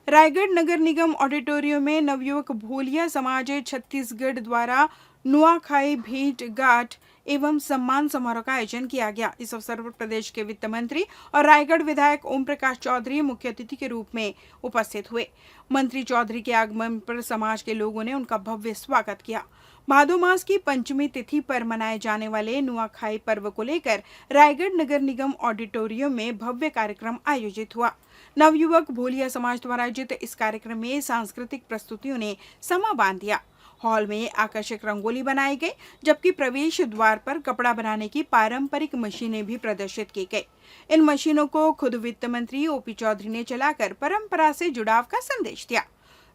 रायगढ़ नगर निगम auditorium में नवयुवक भोलिया समाज छत्तीसगढ़ द्वारा नुआखाई भेंट घाट एवं सम्मान समारोह का आयोजन किया गया। इस अवसर पर प्रदेश के वित्त मंत्री और रायगढ़ विधायक ओम प्रकाश चौधरी मुख्य अतिथि के रूप में उपस्थित हुए। मंत्री चौधरी के आगमन पर समाज के लोगों ने उनका भव्य स्वागत किया। भादो मास की पंचमी तिथि पर मनाए जाने वाले नुआखाई पर्व को लेकर रायगढ़ नगर निगम ऑडिटोरियम में भव्य कार्यक्रम आयोजित हुआ। नवयुवक भोलिया समाज द्वारा आयोजित इस कार्यक्रम में सांस्कृतिक प्रस्तुतियों ने समा बांध दिया। हॉल में आकर्षक रंगोली बनाई गई, जबकि प्रवेश द्वार पर कपड़ा बनाने की पारंपरिक मशीनें भी प्रदर्शित की गई। इन मशीनों को खुद वित्त मंत्री ओपी चौधरी ने चलाकर परंपरा से जुड़ाव का संदेश दिया।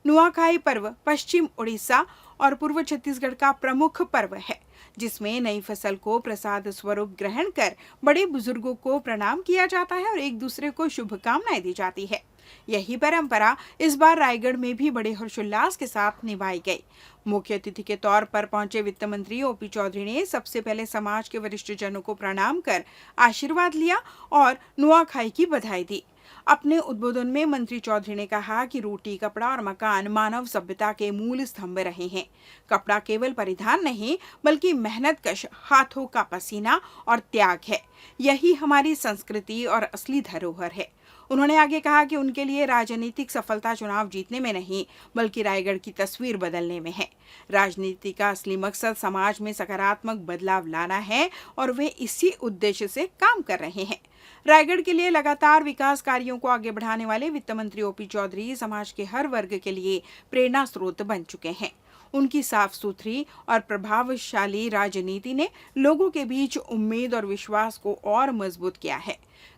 नुआखाई पर्व पश्चिम उड़ीसा और पूर्व छत्तीसगढ़ का प्रमुख पर्व है, जिसमें नई फसल को प्रसाद स्वरूप ग्रहण कर बड़े बुजुर्गों को प्रणाम किया जाता है और एक दूसरे को शुभकामनाएं दी जाती है। यही परंपरा इस बार रायगढ़ में भी बड़े हर्षोल्लास के साथ निभाई गई। मुख्य अतिथि के तौर पर पहुंचे वित्त मंत्री ओपी चौधरी ने सबसे पहले समाज के वरिष्ठ जनों को प्रणाम कर आशीर्वाद लिया और नुआखाई की बधाई दी। अपने उद्बोधन में मंत्री चौधरी ने कहा कि रोटी, कपड़ा और मकान मानव सभ्यता के मूल स्तंभ रहे हैं। कपड़ा केवल परिधान नहीं, बल्कि मेहनतकश हाथों का पसीना और त्याग है। यही हमारी संस्कृति और असली धरोहर है। उन्होंने आगे कहा कि उनके लिए राजनीतिक सफलता चुनाव जीतने में नहीं, बल्कि रायगढ़ की तस्वीर बदलने में है। राजनीति का असली मकसद समाज में सकारात्मक बदलाव लाना है और वे इसी उद्देश्य से काम कर रहे हैं। रायगढ़ के लिए लगातार विकास कार्यों को आगे बढ़ाने वाले वित्त मंत्री ओपी चौधरी समाज के हर वर्ग के लिए प्रेरणा स्रोत बन चुके हैं। उनकी साफ सुथरी और प्रभावशाली राजनीति ने लोगों के बीच उम्मीद और विश्वास को और मजबूत किया है।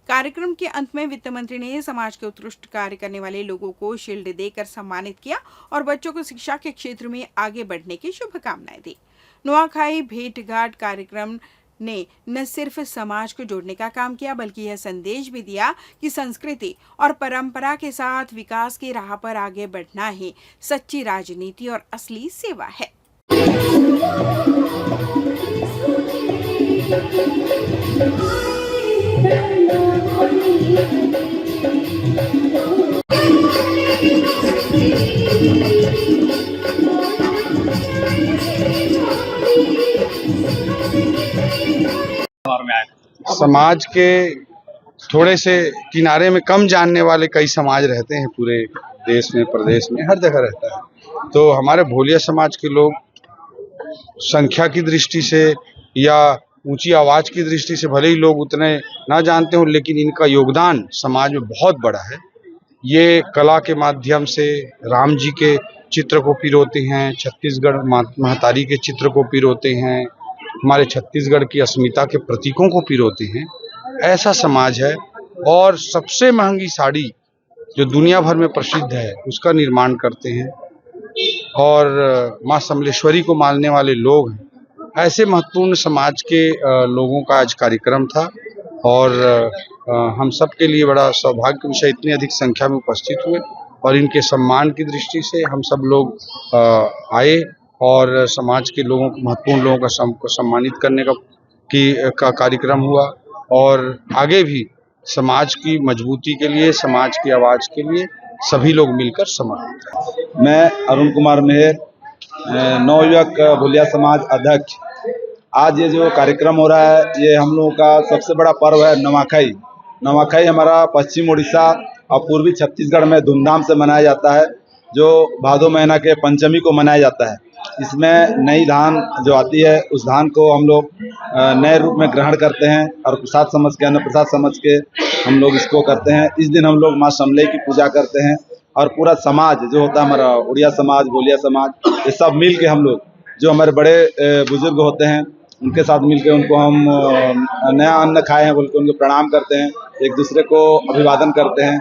कार्यक्रम के अंत में वित्त मंत्री ने समाज के उत्कृष्ट कार्य करने वाले लोगों को शील्ड देकर सम्मानित किया और बच्चों को शिक्षा के क्षेत्र में आगे बढ़ने की शुभकामनाएं दी। नुआखाई भेंट घाट कार्यक्रम ने न सिर्फ समाज को जोड़ने का काम किया, बल्कि यह संदेश भी दिया कि संस्कृति और परंपरा के साथ विकास की राह पर आगे बढ़ना ही सच्ची राजनीति और असली सेवा है। समाज के थोड़े से किनारे में कम जानने वाले कई समाज रहते हैं पूरे देश में, प्रदेश में, हर जगह रहता है। तो हमारे भोलिया समाज के लोग संख्या की दृष्टि से या ऊंची आवाज की दृष्टि से भले ही लोग उतने ना जानते हो, लेकिन इनका योगदान समाज में बहुत बड़ा है। ये कला के माध्यम से राम जी के चित्र को पिरोते हैं, छत्तीसगढ़ महतारी के चित्र को पिरोते हैं, हमारे छत्तीसगढ़ की अस्मिता के प्रतीकों को पिरोते हैं। ऐसा समाज है। और सबसे महंगी साड़ी जो दुनिया भर में प्रसिद्ध है उसका निर्माण करते हैं और माँ समलेश्वरी को मानने वाले लोग हैं। ऐसे महत्वपूर्ण समाज के लोगों का आज कार्यक्रम था और हम सब के लिए बड़ा सौभाग्य का विषय इतनी अधिक संख्या में उपस्थित हुए और इनके सम्मान की दृष्टि से हम सब लोग आए और समाज के लोगों को, महत्वपूर्ण लोगों को सम्मानित करने का कार्यक्रम हुआ। और आगे भी समाज की मजबूती के लिए, समाज की आवाज़ के लिए सभी लोग मिलकर समर्पित हैं। मैं अरुण कुमार मेहर, नवयुवक भोलिया समाज अध्यक्ष। आज ये जो कार्यक्रम हो रहा है, ये हम लोगों का सबसे बड़ा पर्व है नुआखाई। नुआखाई हमारा पश्चिम उड़ीसा और पूर्वी छत्तीसगढ़ में धूमधाम से मनाया जाता है, जो भादो महीना के पंचमी को मनाया जाता है। इसमें नई धान जो आती है, उस धान को हम लोग नए रूप में ग्रहण करते हैं और प्रसाद समझ के, अन्न प्रसाद समझ के हम लोग इसको करते हैं। इस दिन हम लोग माँ समले की पूजा करते हैं और पूरा समाज जो होता है हमारा उड़िया समाज, भोलिया समाज, ये सब मिल के हम लोग, जो हमारे बड़े बुजुर्ग होते हैं, उनके साथ मिल के उनको हम नया अन्न खाए हैं बोल के उनको प्रणाम करते हैं, एक दूसरे को अभिवादन करते हैं।